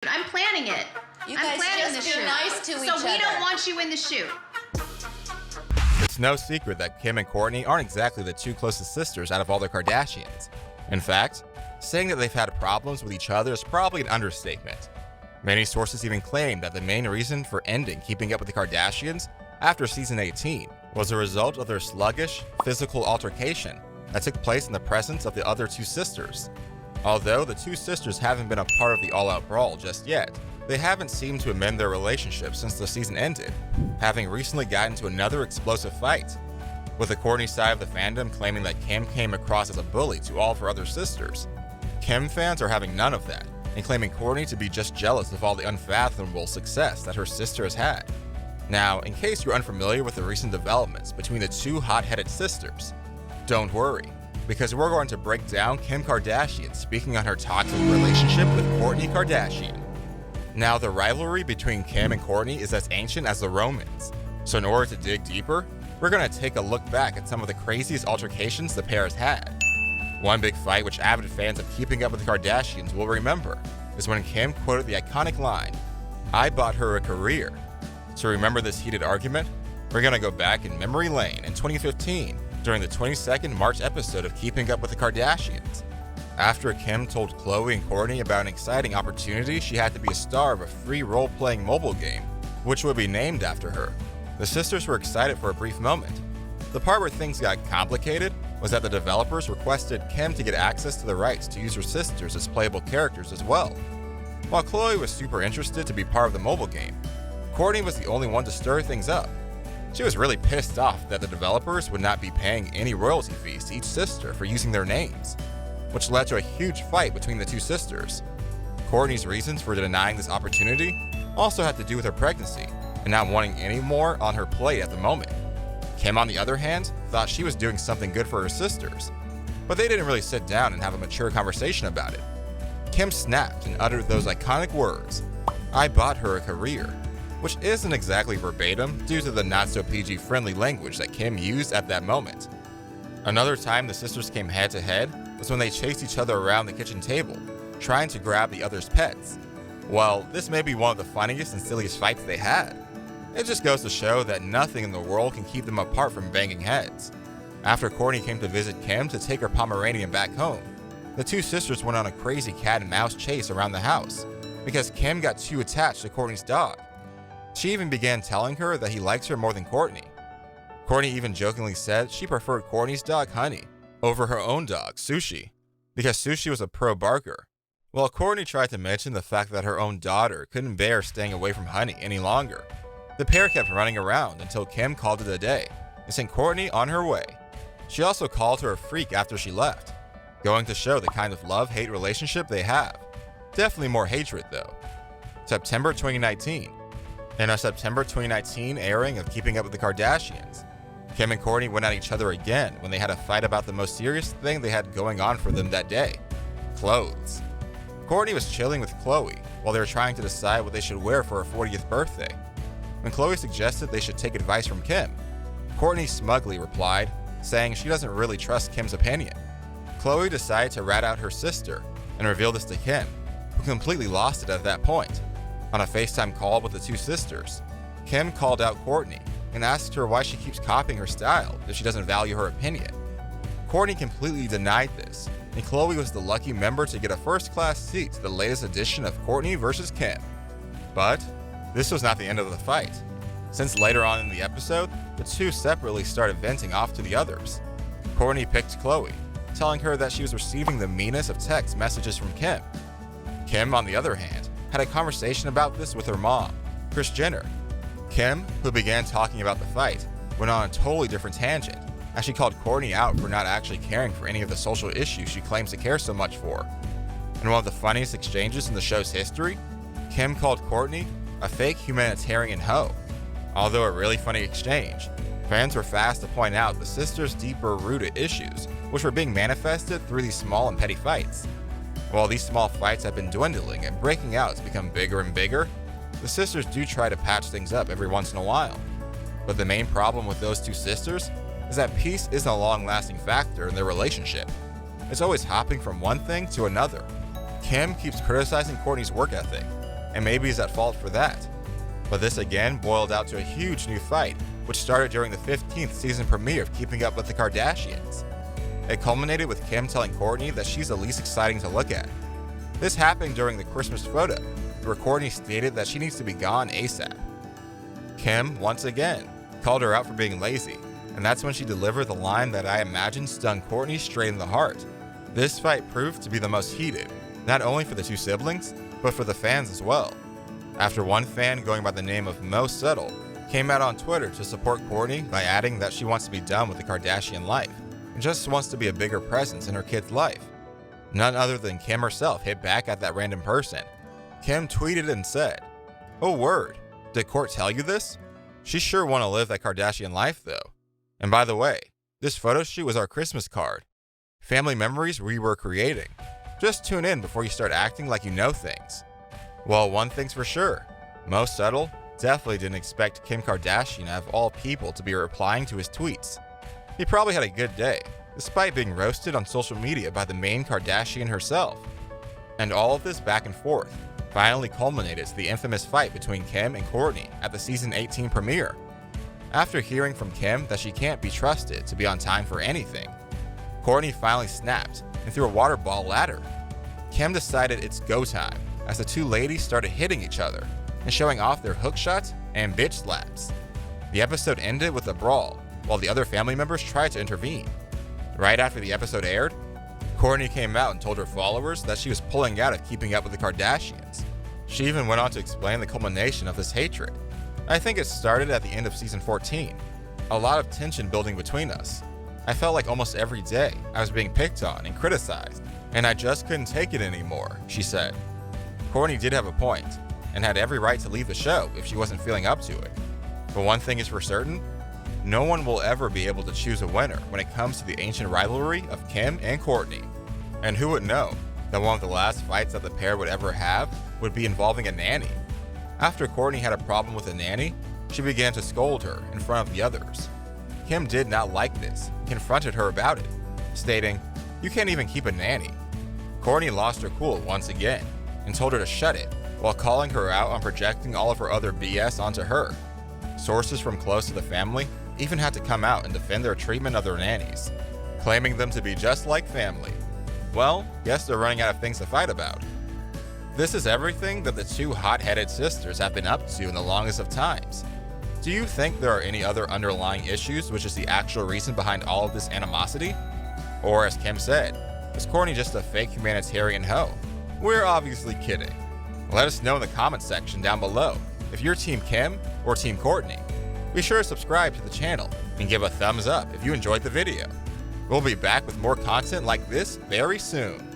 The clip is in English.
I'm planning it. You I'm guys planning just the be shoot. nice to each So we don't other. want you in the shoot. It's no secret that Kim and Kourtney aren't exactly the two closest sisters out of all the Kardashians. In fact, saying that they've had problems with each other is probably an understatement. Many sources even claim that the main reason for ending Keeping Up with the Kardashians after season 18 was a result of their sluggish, physical altercation that took place in the presence of the other two sisters. Although the two sisters haven't been a part of the all-out brawl just yet, they haven't seemed to amend their relationship since the season ended, having recently gotten into another explosive fight, with the Kourtney side of the fandom claiming that Kim came across as a bully to all of her other sisters. Kim fans are having none of that, and claiming Kourtney to be just jealous of all the unfathomable success that her sister has had. Now, in case you're unfamiliar with the recent developments between the two hot-headed sisters, don't worry, because we're going to break down Kim Kardashian speaking on her toxic relationship with Kourtney Kardashian. Now, the rivalry between Kim and Kourtney is as ancient as the Romans, so in order to dig deeper, we're going to take a look back at some of the craziest altercations the pair has had. One big fight which avid fans of Keeping Up with the Kardashians will remember is when Kim quoted the iconic line, "I bought her a career." To remember this heated argument, we're going to go back in memory lane in 2015 during the 22nd March episode of Keeping Up with the Kardashians. After Kim told Khloe and Kourtney about an exciting opportunity she had to be a star of a free role-playing mobile game, which would be named after her, the sisters were excited for a brief moment. The part where things got complicated was that the developers requested Kim to get access to the rights to use her sisters as playable characters as well. While Khloe was super interested to be part of the mobile game, Kourtney was the only one to stir things up. She was really pissed off that the developers would not be paying any royalty fees to each sister for using their names, which led to a huge fight between the two sisters. Kourtney's reasons for denying this opportunity also had to do with her pregnancy and not wanting any more on her plate at the moment. Kim, on the other hand, thought she was doing something good for her sisters, but they didn't really sit down and have a mature conversation about it. Kim snapped and uttered those iconic words, "I bought her a career," which isn't exactly verbatim due to the not-so-PG friendly language that Kim used at that moment. Another time the sisters came head-to-head was when they chased each other around the kitchen table, trying to grab the other's pets. Well, this may be one of the funniest and silliest fights they had. It just goes to show that nothing in the world can keep them apart from banging heads. After Kourtney came to visit Kim to take her Pomeranian back home, the two sisters went on a crazy cat and mouse chase around the house because Kim got too attached to Kourtney's dog. She even began telling her that he likes her more than Kourtney. Kourtney even jokingly said she preferred Kourtney's dog Honey over her own dog Sushi because Sushi was a pro barker. While Kourtney tried to mention the fact that her own daughter couldn't bear staying away from Honey any longer, the pair kept running around until Kim called it a day and sent Kourtney on her way. She also called her a freak after she left, going to show the kind of love-hate relationship they have. Definitely more hatred though. September 2019. In a September 2019 airing of Keeping Up with the Kardashians, Kim and Kourtney went at each other again when they had a fight about the most serious thing they had going on for them that day: clothes. Kourtney was chilling with Khloe while they were trying to decide what they should wear for her 40th birthday. When Khloe suggested they should take advice from Kim, Kourtney smugly replied, saying she doesn't really trust Kim's opinion. Khloe decided to rat out her sister and reveal this to Kim, who completely lost it at that point. On a FaceTime call with the two sisters, Kim called out Kourtney and asked her why she keeps copying her style if she doesn't value her opinion. Kourtney completely denied this, and Khloe was the lucky member to get a first-class seat to the latest edition of Kourtney vs. Kim. But this was not the end of the fight, since later on in the episode, the two separately started venting off to the others. Kourtney picked Khloe, telling her that she was receiving the meanest of text messages from Kim. Kim, on the other hand, had a conversation about this with her mom, Kris Jenner. Kim, who began talking about the fight, went on a totally different tangent, as she called Kourtney out for not actually caring for any of the social issues she claims to care so much for. In one of the funniest exchanges in the show's history, Kim called Kourtney a fake humanitarian hoe. Although a really funny exchange, fans were fast to point out the sisters' deeper-rooted issues, which were being manifested through these small and petty fights. While these small fights have been dwindling and breaking out to become bigger and bigger, the sisters do try to patch things up every once in a while. But the main problem with those two sisters is that peace isn't a long-lasting factor in their relationship. It's always hopping from one thing to another. Kim keeps criticizing Kourtney's work ethic, and maybe is at fault for that. But this again boiled out to a huge new fight, which started during the 15th season premiere of Keeping Up with the Kardashians. It culminated with Kim telling Kourtney that she's the least exciting to look at. This happened during the Christmas photo, where Kourtney stated that she needs to be gone ASAP. Kim, once again, called her out for being lazy, and that's when she delivered the line that I imagine stung Kourtney straight in the heart. This fight proved to be the most heated, not only for the two siblings, but for the fans as well. After one fan going by the name of Most Subtle came out on Twitter to support Kourtney by adding that she wants to be done with the Kardashian life and just wants to be a bigger presence in her kid's life. None other than Kim herself hit back at that random person. Kim tweeted and said, "Oh word, did Kourt tell you this? She sure want to live that Kardashian life though. And by the way, this photo shoot was our Christmas card. Family memories we were creating. Just tune in before you start acting like you know things." Well, one thing's for sure, Most Subtle definitely didn't expect Kim Kardashian of all people to be replying to his tweets. He probably had a good day, despite being roasted on social media by the main Kardashian herself. And all of this back and forth finally culminated to the infamous fight between Kim and Kourtney at the season 18 premiere. After hearing from Kim that she can't be trusted to be on time for anything, Kourtney finally snapped and threw a water ball at her. Kim decided it's go time as the two ladies started hitting each other and showing off their hook shots and bitch slaps. The episode ended with a brawl while the other family members tried to intervene. Right after the episode aired, Kourtney came out and told her followers that she was pulling out of Keeping Up with the Kardashians. She even went on to explain the culmination of this hatred. "I think it started at the end of season 14. A lot of tension building between us. I felt like almost every day I was being picked on and criticized, and I just couldn't take it anymore," she said. Kourtney did have a point, and had every right to leave the show if she wasn't feeling up to it. But one thing is for certain, no one will ever be able to choose a winner when it comes to the ancient rivalry of Kim and Kourtney. And who would know that one of the last fights that the pair would ever have would be involving a nanny. After Kourtney had a problem with a nanny, she began to scold her in front of the others. Kim did not like this and confronted her about it, stating, "You can't even keep a nanny." Kourtney lost her cool once again and told her to shut it, while calling her out on projecting all of her other BS onto her. Sources from close to the family even had to come out and defend their treatment of their nannies, claiming them to be just like family. Well, guess they're running out of things to fight about. This is everything that the two hot-headed sisters have been up to in the longest of times. Do you think there are any other underlying issues which is the actual reason behind all of this animosity? Or as Kim said, is Kourtney just a fake humanitarian hoe? We're obviously kidding. Let us know in the comments section down below if you're Team Kim or Team Kourtney. Be sure to subscribe to the channel and give a thumbs up if you enjoyed the video. We'll be back with more content like this very soon.